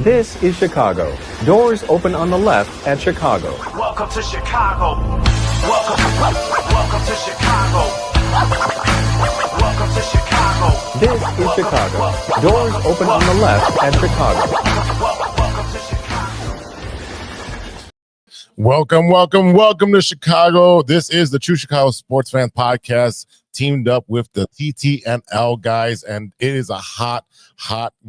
This is Chicago. Doors open on the left at Chicago. Welcome to Chicago. Welcome to Chicago. Welcome to Chicago. This is Chicago. Doors open on the left at Chicago. Welcome to Chicago. Welcome to Chicago. This is the True Chicago Sports Fan Podcast, teamed up with the TTNL guys, and it is a hot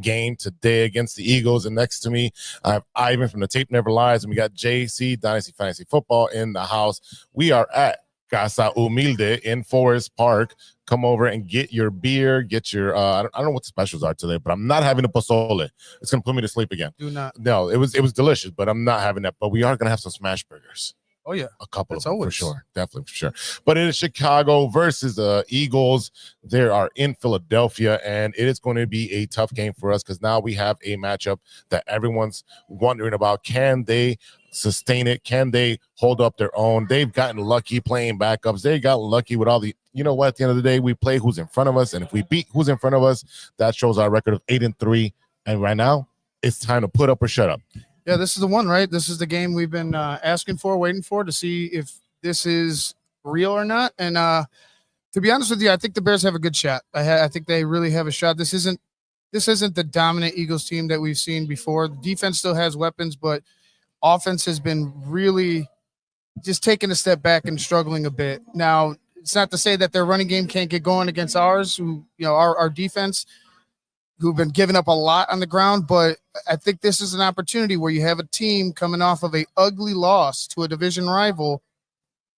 game today against the Eagles. And next to me, I have Ivan from the Tape Never Lies, and we got JC Dynasty Fantasy Football in the house. We are at Casa Humilde in Forest Park. Come over and get your beer, get your I don't know what the specials are today, but I'm not having a pozole. It's gonna put me to sleep again. Do not. No, it was delicious, but I'm not having that. But we are gonna have some smash burgers. Oh yeah, a couple That's of them always. for sure, definitely for sure. But it is Chicago versus the Eagles. They are in Philadelphia, and it is going to be a tough game for us because now we have a matchup that everyone's wondering about. Can they sustain it? Can they hold up their own? They've gotten lucky playing backups. They got lucky with all the. You know what? At the end of the day, we play who's in front of us, and if we beat who's in front of us, that shows our record of 8-3. And right now, it's time to put up or shut up. Yeah, this is the one, right? This is the game we've been asking for, waiting for, to see if this is real or not. And to be honest with you, I think the Bears have a good shot. I think they really have a shot. This isn't the dominant Eagles team that we've seen before. The defense still has weapons, but offense has been really just taking a step back and struggling a bit. Now, it's not to say that their running game can't get going against ours, who, you know, our defense, who've been giving up a lot on the ground, but I think this is an opportunity where you have a team coming off of a ugly loss to a division rival.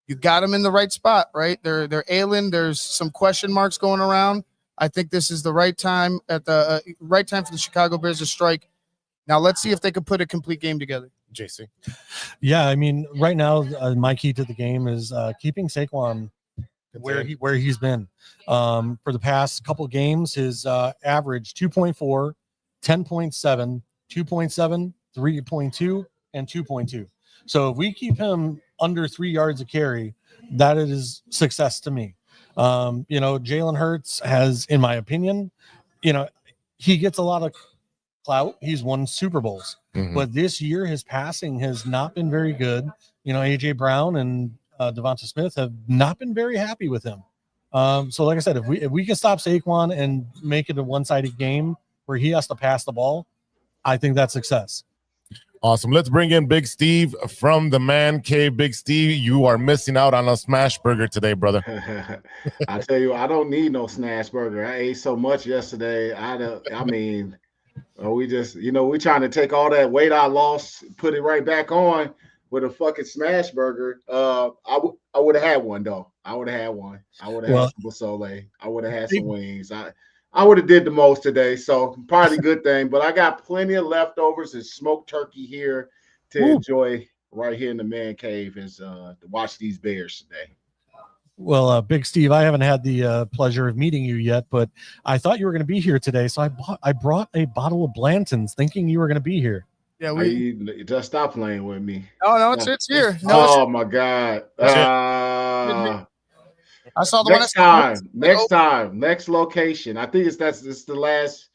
You got them in the right spot, right? They're ailing. There's some question marks going around. I think this is the right time at the right time for the Chicago Bears to strike. Now let's see if they can put a complete game together. JC. Yeah, I mean, right now my key to the game is keeping Saquan where he's been for the past couple games. His average 2.4, 10.7, 2.7, 3.2, and 2.2. So if we keep him under 3 yards a carry, that is success to me. You know, Jalen Hurts has, in my opinion, you know, he gets a lot of clout. He's won Super Bowls, but this year his passing has not been very good. You know, AJ Brown and Devonta Smith have not been very happy with him. So like I said, if we can stop Saquon and make it a one-sided game where he has to pass the ball, I think that's success. Awesome. Let's bring in Big Steve from the Man Cave. Big Steve, you are missing out on a smash burger today, brother. I tell you, I don't need no smash burger. I ate so much yesterday. We just, you know, we trying to take all that weight I lost, put it right back on with a fucking smash burger. I would have had one though. I would have had one. I would have had some pozole. I would have had some wings. I would have did the most today, so probably a good thing. But I got plenty of leftovers and smoked turkey here to enjoy right here in the Man Cave as to watch these Bears today. Well, Big Steve, I haven't had the pleasure of meeting you yet, but I thought you were going to be here today, so I brought a bottle of Blanton's thinking you were going to be here. Yeah, we just stop playing with me. No, it's here. No, my God. I saw the next time, next location. I think it's the last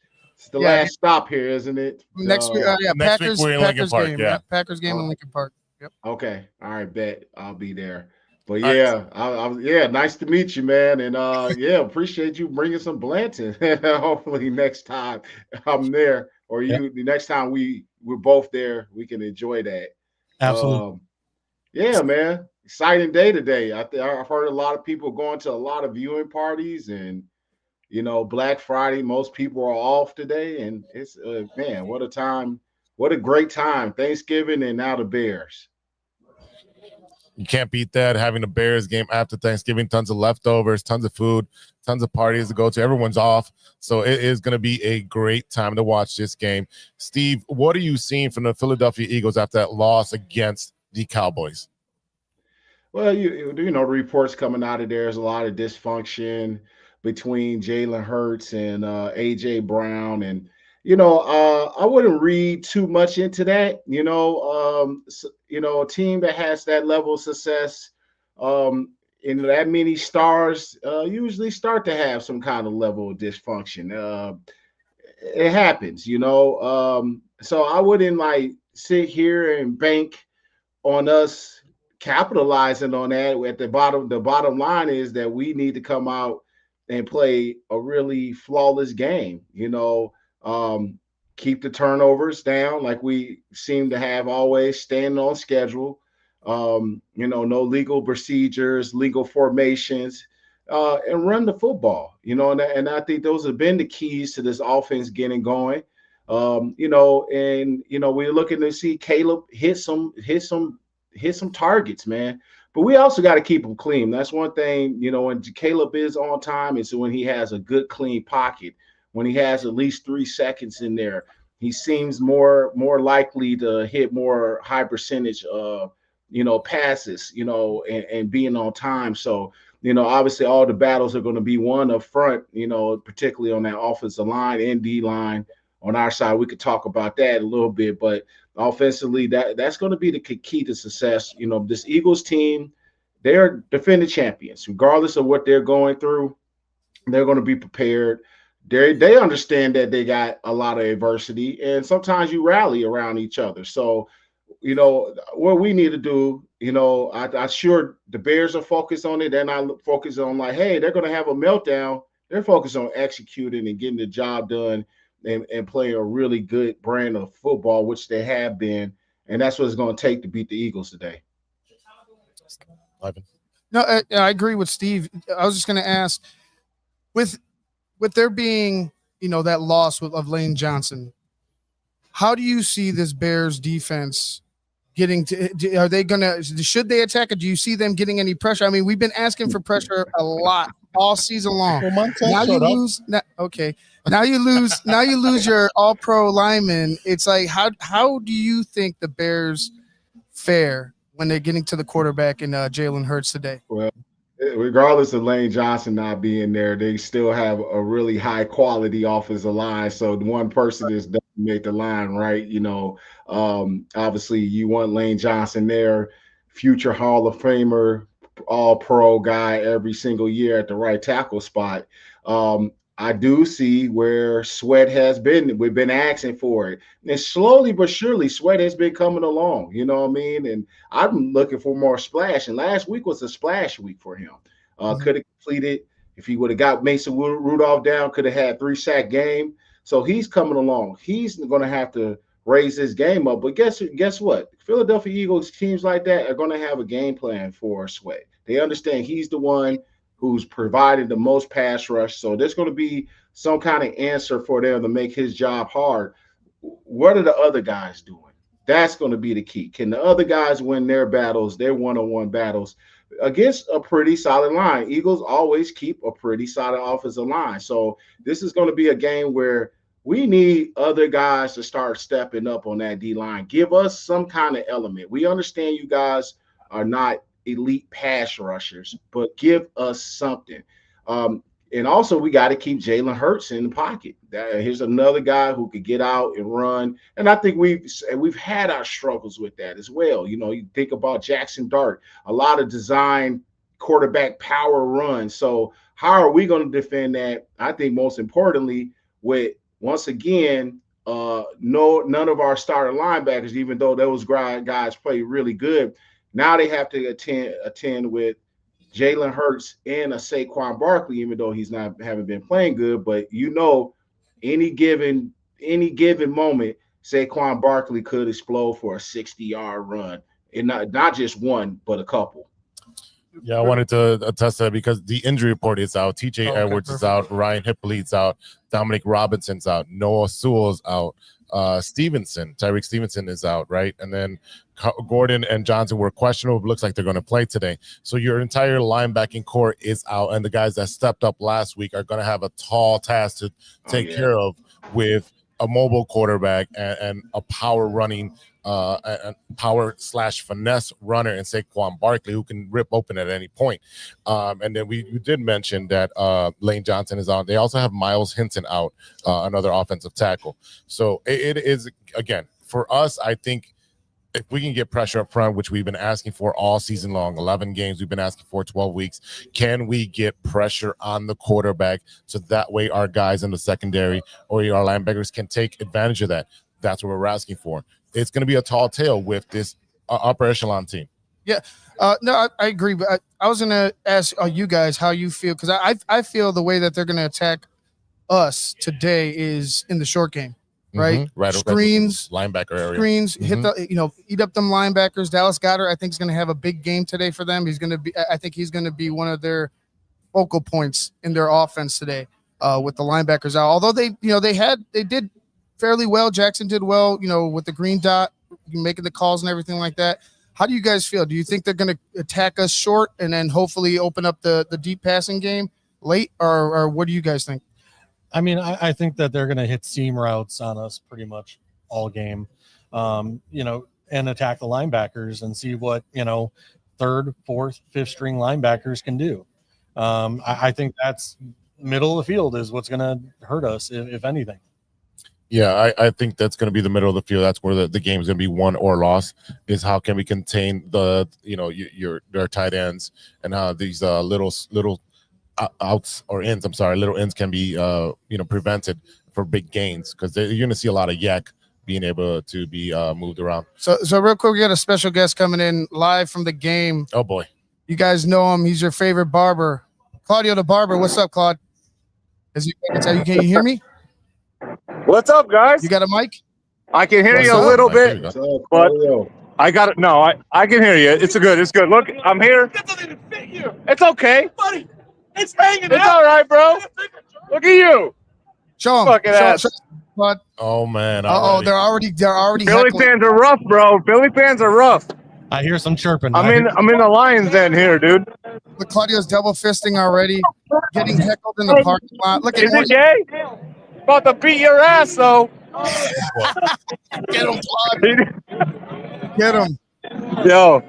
stop here, isn't it? Next week, next week we're in Lincoln Park, game. Packers game in Lincoln Park. Yep. Okay. All right, bet I'll be there. But yeah, nice to meet you, man. And appreciate you bringing some Blanton. Hopefully next time I'm there, or the next time we're both there, we can enjoy that. Absolutely. Yeah, man. Exciting day today. I've heard a lot of people going to a lot of viewing parties, and you know, Black Friday. Most people are off today, and it's man, what a time! What a great time! Thanksgiving and now the Bears. You can't beat that. Having a Bears game after Thanksgiving, tons of leftovers, tons of food, tons of parties to go to. Everyone's off. So it is going to be a great time to watch this game. Steve, what are you seeing from the Philadelphia Eagles after that loss against the Cowboys? Well, you know, the reports coming out of there is a lot of dysfunction between Jalen Hurts and AJ Brown, and I wouldn't read too much into that. A team that has that level of success, and that many stars, usually start to have some kind of level of dysfunction. It happens, So I wouldn't like sit here and bank on us capitalizing on that. At the bottom line is that we need to come out and play a really flawless game. Keep the turnovers down like we seem to have always, staying on schedule. No legal procedures, legal formations, and run the football. And I think those have been the keys to this offense getting going. We're looking to see Caleb hit some targets, man. But we also got to keep them clean. That's one thing, when Caleb is on time, is when he has a good, clean pocket. When he has at least 3 seconds in there, he seems more likely to hit more high percentage passes, and being on time. So, obviously all the battles are going to be won up front, particularly on that offensive line and D line. On our side, we could talk about that a little bit, but offensively, that's going to be the key to success. This Eagles team, they're defending champions, regardless of what they're going through. They're going to be prepared. They understand that they got a lot of adversity, and sometimes you rally around each other. So, what we need to do, I'm sure the Bears are focused on it. They're not focused on like, hey, they're going to have a meltdown. They're focused on executing and getting the job done. And playing a really good brand of football, which they have been, and that's what it's going to take to beat the Eagles today. No, I agree with Steve. I was just going to ask, with there being that loss of Lane Johnson, how do you see this Bears defense getting to? Are they should they attack it? Do you see them getting any pressure? I mean, we've been asking for pressure a lot all season long. Now you lose. Now you lose your all-pro lineman. It's like, how do you think the Bears fare when they're getting to the quarterback and Jalen Hurts today? Well, regardless of Lane Johnson not being there, they still have a really high quality offensive line. So the one person is doesn't make the line, right? Obviously you want Lane Johnson there, future Hall of Famer, all-pro guy every single year at the right tackle spot. I do see where Sweat has been. We've been asking for it. And slowly but surely, Sweat has been coming along. You know what I mean? And I'm looking for more splash. And last week was a splash week for him. Could have completed. If he would have got Mason Rudolph down, could have had 3-sack game. So he's coming along. He's going to have to raise his game up. But guess what? Philadelphia Eagles teams like that are going to have a game plan for Sweat. They understand he's the one who's provided the most pass rush. So there's going to be some kind of answer for them to make his job hard. What are the other guys doing? That's going to be the key. Can the other guys win their battles, their one-on-one battles, against a pretty solid line? Eagles always keep a pretty solid offensive line. So this is going to be a game where we need other guys to start stepping up on that D-line. Give us some kind of element. We understand you guys are not elite pass rushers, but give us something. And also, we got to keep Jalen Hurts in the pocket. Here's another guy who could get out and run. And I think we've had our struggles with that as well. You think about Jackson Dart, a lot of design quarterback power runs. So how are we going to defend that? I think most importantly, with once again, none of our starter linebackers, even though those guys play really good, now they have to attend with Jalen Hurts and a Saquon Barkley, even though he's haven't been playing good. But any given moment, Saquon Barkley could explode for a 60-yard run, and not just one, but a couple. Yeah, I wanted to attest to that because the injury report is out. TJ Edwards is out. Ryan Hippolyte's out. Dominic Robinson's out. Noah Sewell's out. Tyreek Stevenson is out, right? And then Gordon and Johnson were questionable. It looks like they're going to play today. So your entire linebacking core is out, and the guys that stepped up last week are going to have a tall task to take care of with a mobile quarterback and a power running and power/finesse runner in Saquon Barkley, who can rip open at any point. And then we did mention that Lane Johnson is out. They also have Miles Hinton out, another offensive tackle. So it is, again, for us, I think if we can get pressure up front, which we've been asking for all season long, 11 games we've been asking for, 12 weeks, can we get pressure on the quarterback so that way our guys in the secondary or our linebackers can take advantage of that? That's what we're asking for. It's going to be a tall tale with this upper echelon team. Yeah, no, I agree. But I was going to ask you guys how you feel, because I feel the way that they're going to attack us today is in the short game. Right, right. Screens, linebacker area. Screens, hit the, eat up them linebackers. Dallas Goedert, I think, is going to have a big game today for them. I think he's going to be one of their focal points in their offense today with the linebackers out. Although they did fairly well. Jackson did well, with the green dot, making the calls and everything like that. How do you guys feel? Do you think they're going to attack us short and then hopefully open up the deep passing game late, or what do you guys think? I mean, I think that they're going to hit seam routes on us pretty much all game, and attack the linebackers and see what, third, fourth, fifth string linebackers can do. I think that's middle of the field is what's going to hurt us, if anything. Yeah, I think that's going to be the middle of the field. That's where the game is going to be won or lost, is how can we contain their tight ends and how these little outs or ends. I'm sorry, little ends can be prevented for big gains, because you're going to see a lot of yak being able to be moved around. So real quick, we got a special guest coming in live from the game. Oh boy, you guys know him. He's your favorite barber, Claudio the barber. What's up, Claude? Can you hear me? What's up, guys? You got a mic? I can hear you a little bit, but I got it. No, I can hear you. It's good. Look, I'm here. That doesn't even fit you. It's okay. Buddy, it's hanging It's out. all right, bro. Look at you. Show him. Fucking ass. Claude. Oh man. They're already Philly heckling. fans are rough, bro. Philly fans are rough. I hear some chirping. I'm in the Lions den here, dude. The Claudio's double fisting already, getting heckled in the parking lot. Look at Is it gay? About to beat your ass, though. Get him, Claude. Get him. Yo.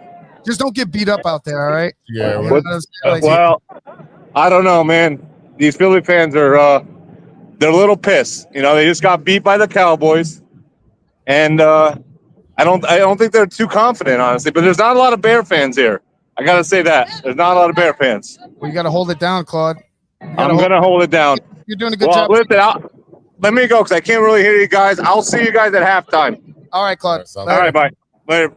Just don't get beat up out there, all right? Yeah. Well, I don't know, man. These Philly fans are they're a little pissed. They just got beat by the Cowboys, and I don't think they're too confident, honestly. But there's not a lot of Bear fans here. I gotta say that there's not a lot of Bear fans. Well, you got to hold it down, Claude. I'm gonna hold it down. You're doing a good job. Listen, let me go because I can't really hear you guys. I'll see you guys at halftime. All right, Claude. All right, bye. Later.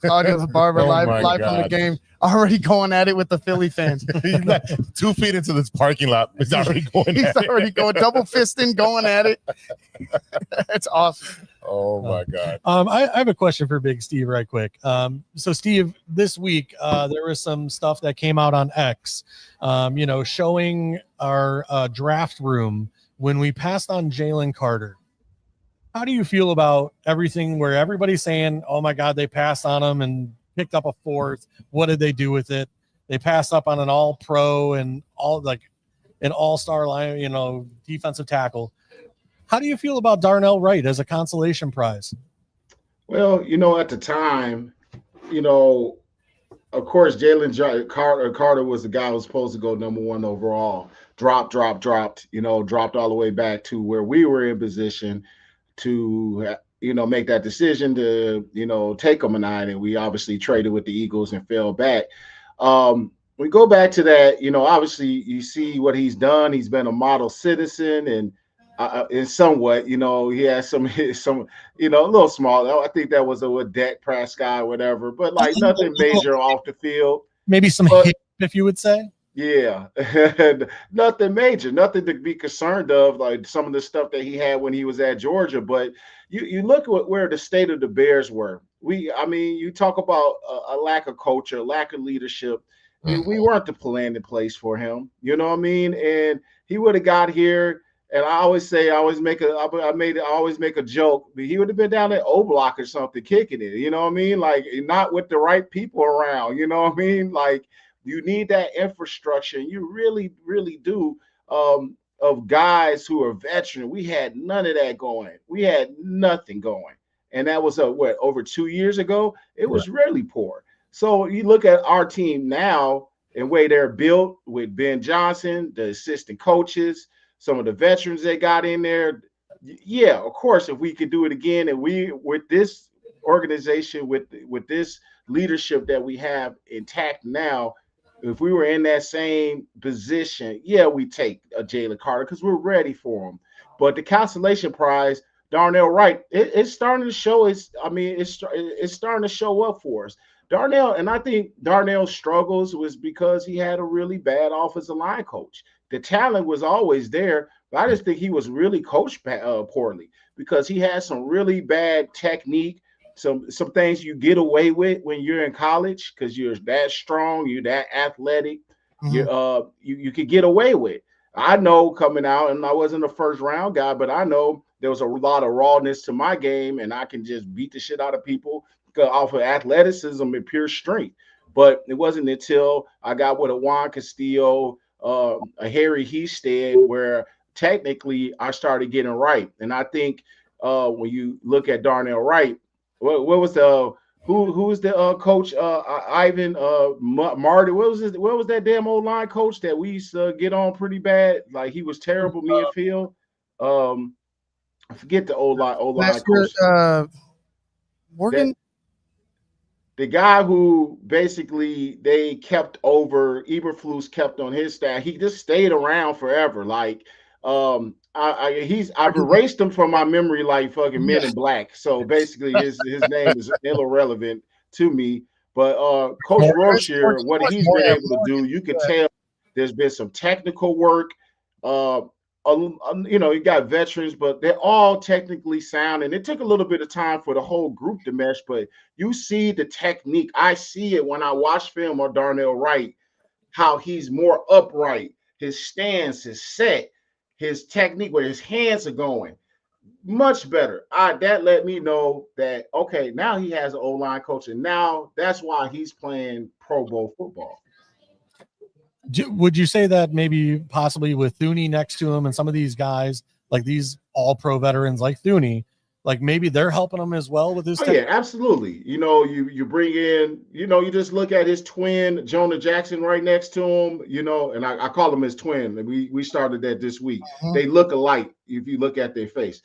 Claudio the barber Oh live my from the God. game, already going at it with the Philly fans. He's like 2 feet into this parking lot. He's already going. He's already going double fisting, going at it. That's awesome. Oh my God. I have a question for Big Steve right quick. So Steve, this week there was some stuff that came out on X, showing our draft room when we passed on Jalen Carter. How do you feel about everything where everybody's saying, oh my God, they passed on him and picked up a fourth? What did they do with it? They passed up on an all pro and an all-star line, defensive tackle. How do you feel about Darnell Wright as a consolation prize? Well, at the time, of course, Jalen Carter was the guy who was supposed to go number 1 overall. Dropped, dropped all the way back to where we were in position to, make that decision to, take him a 9. And we obviously traded with the Eagles and fell back. We go back to that, obviously you see what he's done. He's been a model citizen and somewhat, he has some, a little small. I think that was with Dak Prescott, whatever, but like nothing major off the field. Maybe some hip, if you would say. Yeah, nothing major, nothing to be concerned of, like some of the stuff that he had when he was at Georgia. But you look at where the state of the Bears were. You talk about a lack of culture, lack of leadership. We weren't the plan in place for him. You know what I mean? And he would have got here And I always say, I always make a joke. But he would have been down at O Block or something, kicking it. You know what I mean? Like not with the right people around. You know what I mean? Like you need that infrastructure. And you really, really do. Of guys who are veteran, we had none of that going. We had nothing going, and that was over 2 years ago. It was really poor. So you look at our team now and way they're built with Ben Johnson, the assistant coaches, some of the veterans they got in there. Yeah, of course, if we could do it again, and we with this organization, with this leadership that we have intact now, if we were in that same position, yeah, we take a Jalen Carter because we're ready for him. But the consolation prize, Darnell Wright, it's starting to show. It's starting to show up for us. Darnell, and I think Darnell's struggles was because he had a really bad offensive line coach. The talent was always there, but I just think he was really coached poorly because he had some really bad technique. Some things you get away with when you're in college because you're that strong, you're that athletic, you could get away with. I know coming out, and I wasn't a first round guy, but I know there was a lot of rawness to my game, and I can just beat the shit out of people off of athleticism and pure strength. But it wasn't until I got with a Juan Castillo, a Harry Hested, where technically I started getting right. And I think when you look at Darnell Wright, what was the who was the coach? Ivan Marty. What was that damn old line coach that we used to get on pretty bad? Like he was terrible. Me and Phil. I forget the old line coach. Morgan. The guy who basically they kept over, Eberflus kept on his staff. He just stayed around forever. Like I've erased him from my memory like fucking Men in Black. So basically his name is irrelevant to me. But Coach Rozier, what he's been able to do, you could tell there's been some technical work. You got veterans, but they're all technically sound. And it took a little bit of time for the whole group to mesh, but you see the technique. I see it when I watch film on Darnell Wright, how he's more upright, his stance is set, his technique, where his hands are going, much better. That let me know that, okay, now he has an O-line coach, and now that's why he's playing Pro Bowl football. Would you say that maybe possibly with Thuney next to him and some of these guys, like these all-pro veterans like Thuney, like maybe they're helping him as well with his yeah, absolutely. You bring in, you just look at his twin, Jonah Jackson, right next to him, and I call him his twin. We started that this week. They look alike if you look at their face,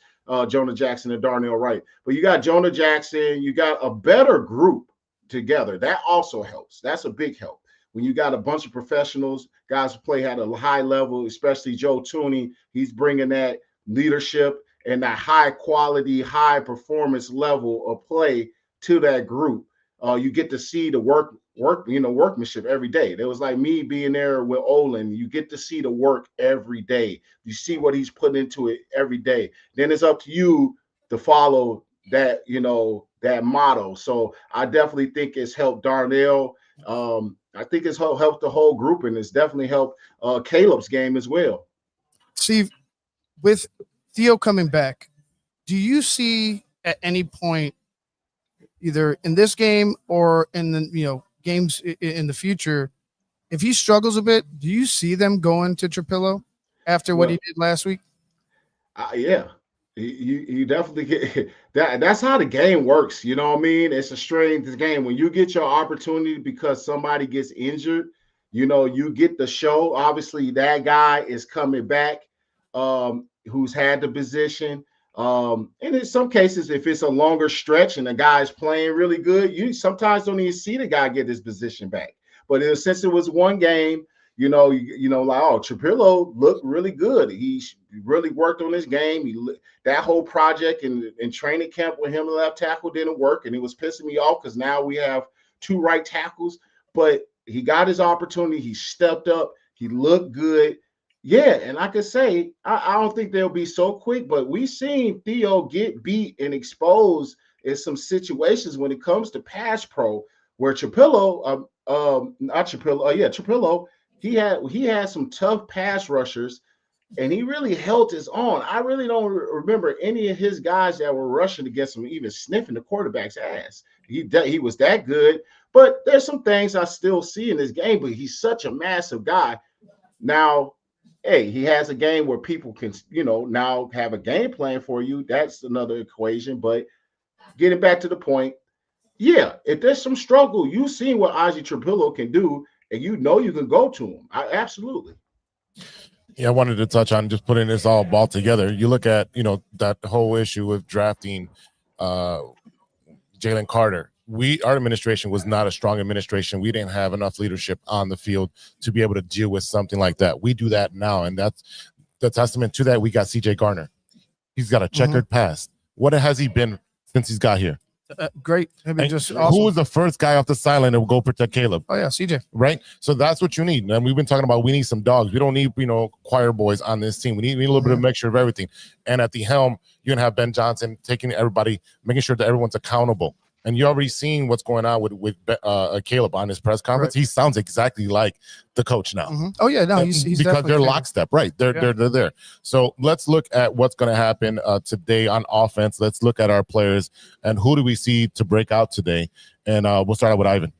Jonah Jackson and Darnell Wright. But you got Jonah Jackson, you got a better group together. That also helps. That's a big help. When you got a bunch of professionals, guys who play at a high level, especially Joe Thuney, he's bringing that leadership and that high quality, high performance level of play to that group. You get to see the workmanship every day. It was like me being there with Olin. You get to see the work every day. You see what he's putting into it every day. Then it's up to you to follow that, that motto. So I definitely think it's helped Darnell. I think it's helped the whole group, and it's definitely helped Caleb's game as well. Steve, with Theo coming back, do you see at any point, either in this game or in the games in the future, if he struggles a bit, do you see them going to Trapillo after what he did last week? Yeah. You definitely get that. That's how the game works. You know what I mean? It's a strange game. When you get your opportunity because somebody gets injured, you get the show. Obviously, that guy is coming back, who's had the position. And in some cases, if it's a longer stretch and the guy's playing really good, you sometimes don't even see the guy get his position back. But since it was one game, like, Trapillo looked really good. He really worked on his game. That whole project in training camp with him and left tackle didn't work, and it was pissing me off because now we have two right tackles. But he got his opportunity. He stepped up. He looked good. Yeah, and I could say I don't think they'll be so quick, but we've seen Theo get beat and exposed in some situations when it comes to pass pro, where Trapillo, Trapillo, he had some tough pass rushers and he really held his own. I really don't remember any of his guys that were rushing against him even sniffing the quarterback's ass. He was that good, but there's some things I still see in this game, but he's such a massive guy. Now, hey, he has a game where people can, now have a game plan for you. That's another equation, but getting back to the point, yeah, if there's some struggle, you've seen what Ozzie Trapillo can do, and you can go to him. Absolutely. Yeah, I wanted to touch on just putting this all ball together. You look at, that whole issue with drafting Jalen Carter. Our administration was not a strong administration. We didn't have enough leadership on the field to be able to deal with something like that. We do that now, and that's the testament to that. We got CJ Garner. He's got a checkered past. What has he been since he's got here? Great. I mean, just awesome. Who was the first guy off the sideline to go protect Caleb? Oh yeah, CJ. Right. So that's what you need. And we've been talking about we need some dogs. We don't need choir boys on this team. We need a little bit of mixture of everything. And at the helm, you're gonna have Ben Johnson taking everybody, making sure that everyone's accountable. And you're already seeing what's going on with Caleb on his press conference. Right. He sounds exactly like the coach now. Oh yeah, no, he's because they're lockstep, right? They're there. So let's look at what's going to happen today on offense. Let's look at our players and who do we see to break out today. And we'll start out with Ivan.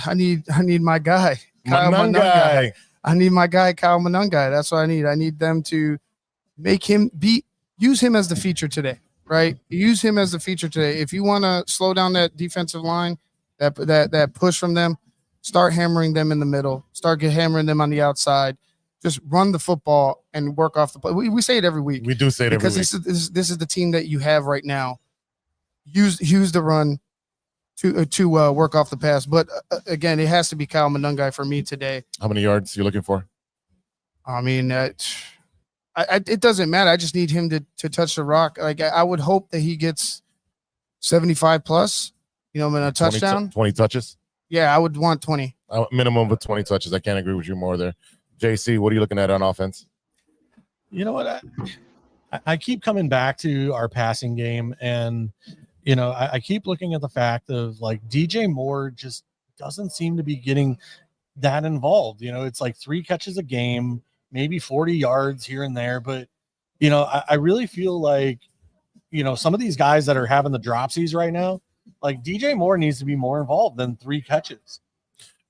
I need my guy, Kyle Monangai. I need my guy, Kyle Monangai. That's what I need. I need them to use him as the feature today. Right, use him as the feature today. If you want to slow down that defensive line, that push from them, start hammering them in the middle. Start hammering them on the outside. Just run the football and work off the play. We say it every week. We do say it every week because this is the team that you have right now. Use the run to work off the pass. But again, it has to be Kyle Monangai for me today. How many yards are you looking for? I mean. It doesn't matter. I just need him to touch the rock. Like I would hope that he gets 75 plus, in a touchdown. 20 touches. Yeah, I would want 20. Minimum of 20 touches. I can't agree with you more there. JC, what are you looking at on offense? You know what? I keep coming back to our passing game, and I keep looking at the fact of like DJ Moore just doesn't seem to be getting that involved. It's like 3 catches a game. Maybe 40 yards here and there. But, I really feel like, some of these guys that are having the dropsies right now, like DJ Moore needs to be more involved than 3 catches.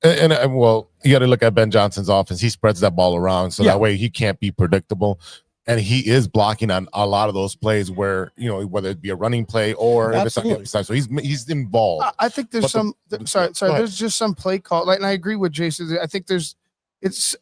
And well, you got to look at Ben Johnson's offense. He spreads that ball around. So that way he can't be predictable. And he is blocking on a lot of those plays where, whether it be a running play or if it's on the side. So he's involved. I think there's there's just some play call. And I agree with Jason. I think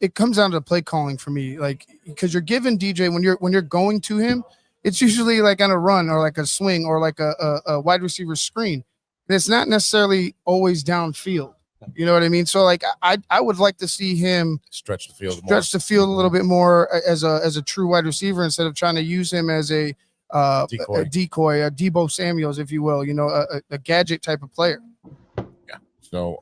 it comes down to play calling for me, like because you're giving DJ when you're going to him, it's usually like on a run or like a swing or like a wide receiver screen. And it's not necessarily always downfield. You know what I mean? So like I would like to see him stretch the field a little bit more as a true wide receiver instead of trying to use him as a decoy, a Debo Samuels, if you will. A gadget type of player. Yeah. So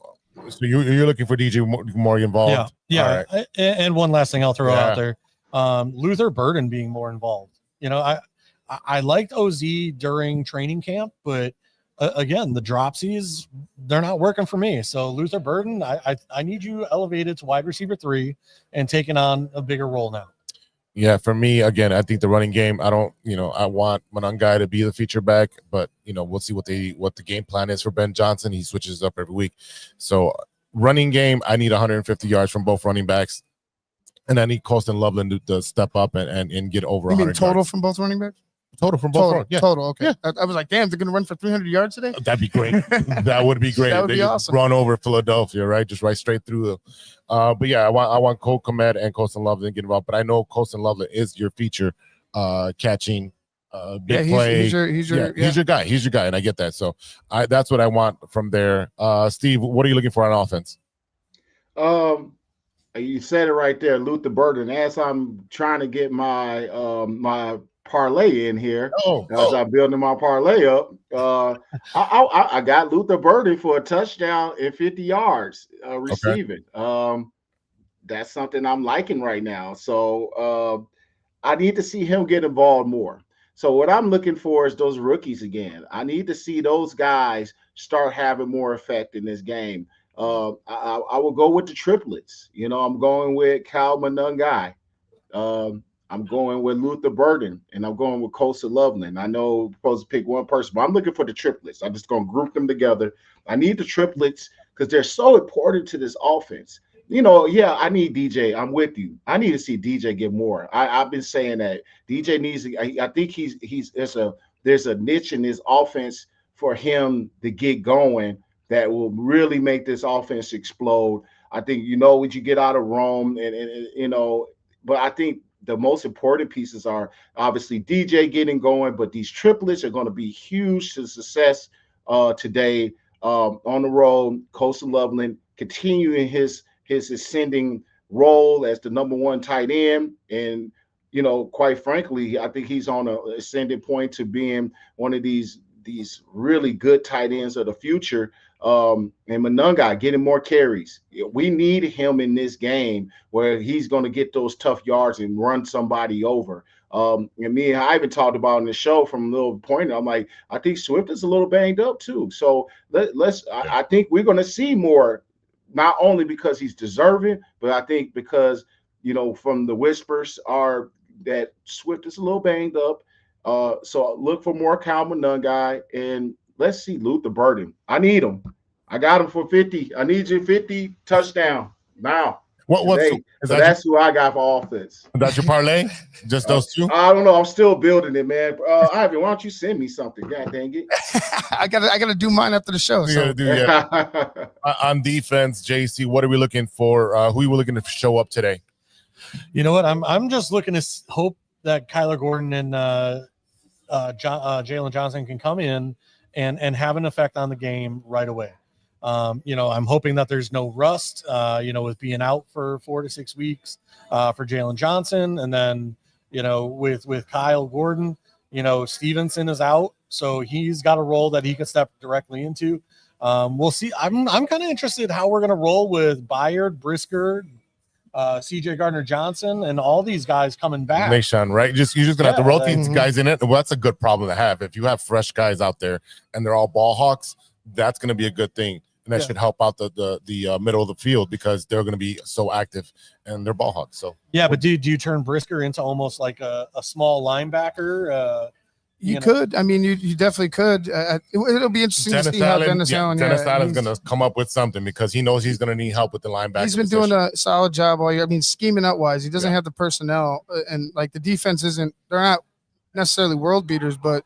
you're looking for DJ more involved? Yeah. Right. And one last thing I'll throw out there, Luther Burden being more involved. I liked OZ during training camp, but again, the dropsies, they're not working for me. So Luther Burden, I need you elevated to wide receiver 3 and taking on a bigger role now. Yeah, for me, again, I think the running game, I want Monangai to be the feature back, but, we'll see what the game plan is for Ben Johnson. He switches up every week. So running game, I need 150 yards from both running backs. And I need Colston Loveland to step up and get over 100 total yards. From both running backs? Total from both. Yeah. Total, okay. Yeah. I was like, damn, they're going to run for 300 yards today? That'd be great. That would be great. That would be awesome. Run over Philadelphia, right? Just right straight through them. But yeah, I want Cole Kmet and Colston Loveland to get involved. But I know Colston Loveland is your feature catching big play. He's your guy. He's your guy, and I get that. So that's what I want from there. Steve, what are you looking for on offense? You said it right there, Luther Burden. As I'm trying to get my my parlay in here, I'm building my parlay up. I got Luther Burden for a touchdown and 50 yards receiving. Okay. That's something I'm liking right now. So I need to see him get involved more. So what I'm looking for is those rookies again. I need to see those guys start having more effect in this game. I will go with the triplets. I'm going with Kyle Monangai. I'm going with Luther Burden, and I'm going with Kosa Loveland. I know I'm supposed to pick one person, but I'm looking for the triplets. I'm just going to group them together. I need the triplets because they're so important to this offense. Yeah, I need DJ. I'm with you. I need to see DJ get more. I've been saying that DJ needs. I think there's a niche in this offense for him to get going that will really make this offense explode. I think what you get out of Rome, but I think the most important pieces are obviously DJ getting going, but these triplets are going to be huge to success today on the road. Kosa Loveland continuing his ascending role as the number one tight end. And, quite frankly, I think he's on an ascending point to being one of these really good tight ends of the future. And Monangai getting more carries. We need him in this game where he's going to get those tough yards and run somebody over. And me and Ivan talked about in the show from a little point. I'm like, I think Swift is a little banged up too. So I think we're going to see more, not only because he's deserving, but I think because, from the whispers are that Swift is a little banged up. So look for more Kyle Monangai, and let's see Luther Burden. I need him. I got him for 50. I need you 50 touchdown now. That's who I got for offense. That's your parlay? Just those two? I don't know. I'm still building it, man. Ivan, why don't you send me something? God dang it. I gotta do mine after the show. On defense, JC, what are we looking for? Who are we looking to show up today? You know what? I'm just looking to hope that Kyler Gordon and Jalen Johnson can come in and have an effect on the game right away. I'm hoping that there's no rust, with being out for 4 to 6 weeks for Jalen Johnson. And then, with Kyle Gordon, Stevenson is out. So he's got a role that he can step directly into. We'll see. I'm kind of interested how we're going to roll with Byard, Brisker, CJ Gardner-Johnson, and all these guys coming back. Nation, right? You're just gonna have to rotate these guys in it. Well, that's a good problem to have. If you have fresh guys out there and they're all ball hawks, that's gonna be a good thing. And that should help out the middle of the field because they're going to be so active and they're ball hawks. So but do you turn Brisker into almost like a small linebacker? You could. I mean, you definitely could. It'll be interesting to see how Dennis Allen. Dennis Allen's going to come up with something because he knows he's going to need help with the linebacker. He's been doing a solid job all year. I mean, scheming out wise, he doesn't have the personnel, and like the defense isn't. They're not necessarily world beaters, but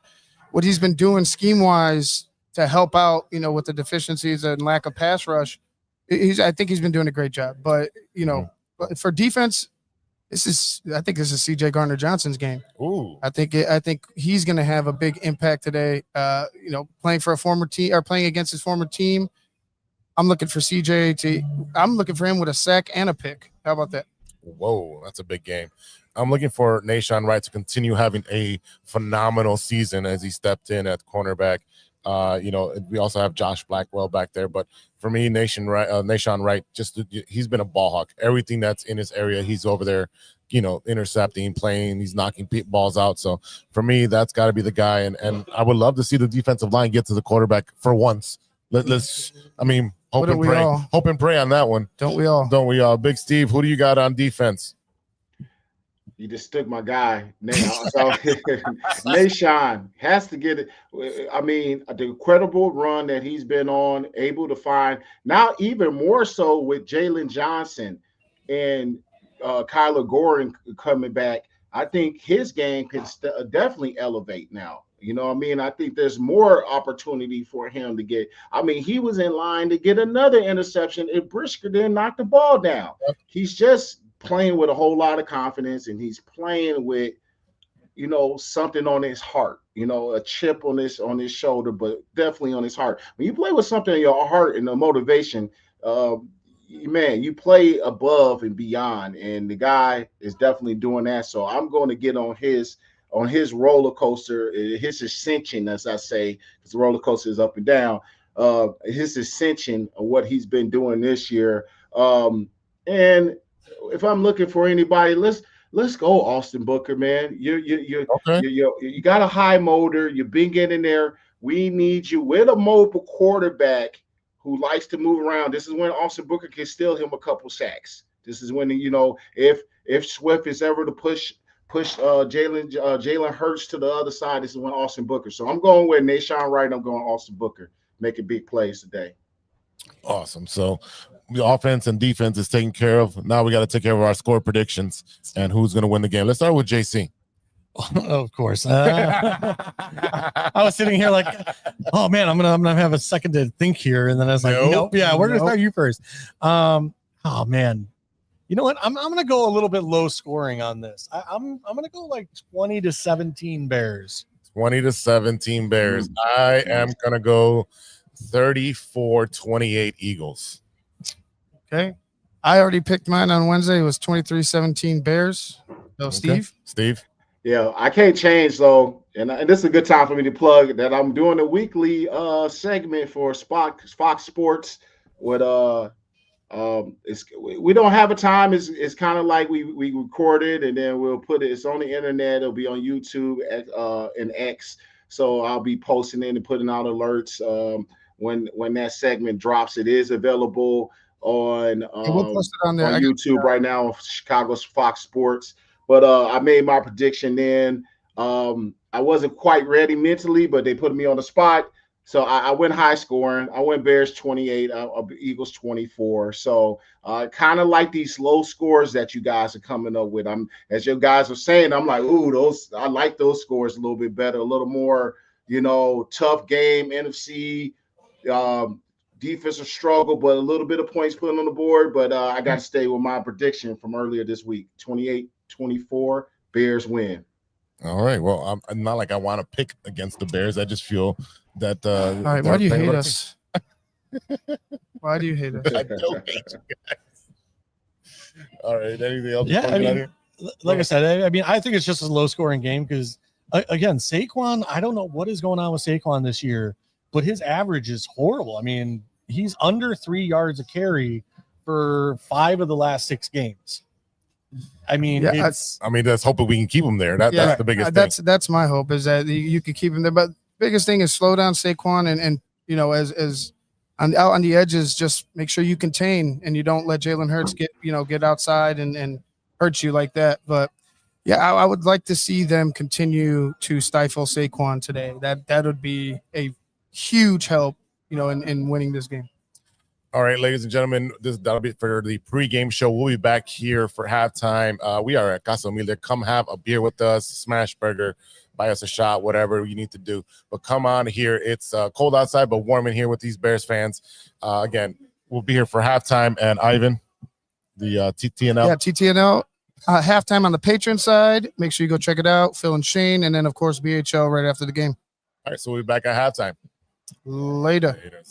what he's been doing scheme wise to help out, with the deficiencies and lack of pass rush, I think he's been doing a great job. But but for defense, I think this is CJ Gardner-Johnson's game. Ooh. I think he's going to have a big impact today. Playing for a former team or playing against his former team. I'm looking for CJ I'm looking for him with a sack and a pick. How about that? Whoa, that's a big game. I'm looking for Nahshon Wright to continue having a phenomenal season as he stepped in at cornerback. We also have Josh Blackwell back there, but for me, Nahshon Wright, he's been a ball hawk. Everything that's in his area, he's over there, intercepting, playing, he's knocking balls out. So for me, that's got to be the guy. And I would love to see the defensive line get to the quarterback for once. Let's hope and pray on that one. Don't we all? Big Steve, who do you got on defense? You just took my guy. Nahshon has to get it. I mean, the incredible run that he's been on, able to find now even more so with Jalen Johnson and Kyler Gordon coming back. I think his game can definitely elevate now. I think there's more opportunity for him to get. I mean, he was in line to get another interception if Brisker didn't knock the ball down. He's just playing with a whole lot of confidence, and he's playing with something on his heart, a chip on his shoulder, but definitely on his heart. When you play with something in your heart and the motivation, man, you play above and beyond, and the guy is definitely doing that. So I'm going to get on his roller coaster, his ascension, as I say, because the roller coaster is up and down, his ascension of what he's been doing this year. And if I'm looking for anybody, let's go Austin Booker, man. You got a high motor. You've been getting there. We need you with a mobile quarterback who likes to move around. This is when Austin Booker can steal him a couple sacks. This is when if Swift is ever to push push Jalen Hurts to the other side. This is when Austin Booker. So I'm going with Nashawn Wright. I'm going Austin Booker. Making big plays today. Awesome. So the offense and defense is taken care of. Now we got to take care of our score predictions and who's going to win the game. Let's start with JC. Of course. I was sitting here like, oh man, I'm gonna have a second to think here, and then I was like, nope, yeah, we're gonna start you first. Oh man, you know what? I'm gonna go a little bit low scoring on this. I'm gonna go like 20-17 Bears. 20-17 Bears. I am gonna go 34-28 Eagles. Okay. I already picked mine on Wednesday. It was 23-17 Bears. So Okay. Steve. Yeah, I can't change though, and this is a good time for me to plug that I'm doing a weekly segment for Fox Sports with we don't have a time. It's kind of like we record it and then we'll put it. It's on the internet. It'll be on YouTube and X. So I'll be posting it and putting out alerts when that segment drops. It is available on we'll post it on there. On YouTube right now, Chicago's Fox Sports. But I made my prediction then. I wasn't quite ready mentally, but they put me on the spot. So I went high scoring. I went Bears 28, Eagles 24. So kind of like these low scores that you guys are coming up with. As you guys are saying, I'm like, ooh, I like those scores a little bit better, a little more, tough game, NFC, defensive struggle, but a little bit of points put on the board. But I got to stay with my prediction from earlier this week, 28-24, Bears win. All right. Well, I'm not like I want to pick against the Bears. I just feel that. All right. Why do you hate us? Why do you hate us? I don't hate you guys. All right. Anything else? Yeah. I mean, like I said, I think it's just a low scoring game because, again, Saquon, I don't know what is going on with Saquon this year, but his average is horrible. I mean, he's under 3 yards a carry for 5 of the last 6 games. I mean, let's hope we can keep him there. That's the biggest thing. That's my hope is that you could keep him there. But biggest thing is slow down Saquon and as out on the edges, just make sure you contain and you don't let Jalen Hurts get outside and hurt you like that. But yeah, I would like to see them continue to stifle Saquon today. That would be a huge help, in winning this game. All right, ladies and gentlemen, that'll be for the pregame show. We'll be back here for halftime. We are at Casa Humilde. Come have a beer with us, smash burger, buy us a shot, whatever you need to do. But come on here. It's cold outside, but warm in here with these Bears fans. Again, we'll be here for halftime. And Ivan, the TTNL. Yeah, TTNL. Halftime on the Patreon side. Make sure you go check it out. Phil and Shayne. And then, of course, BHL right after the game. All right, so we'll be back at halftime. Later. Later.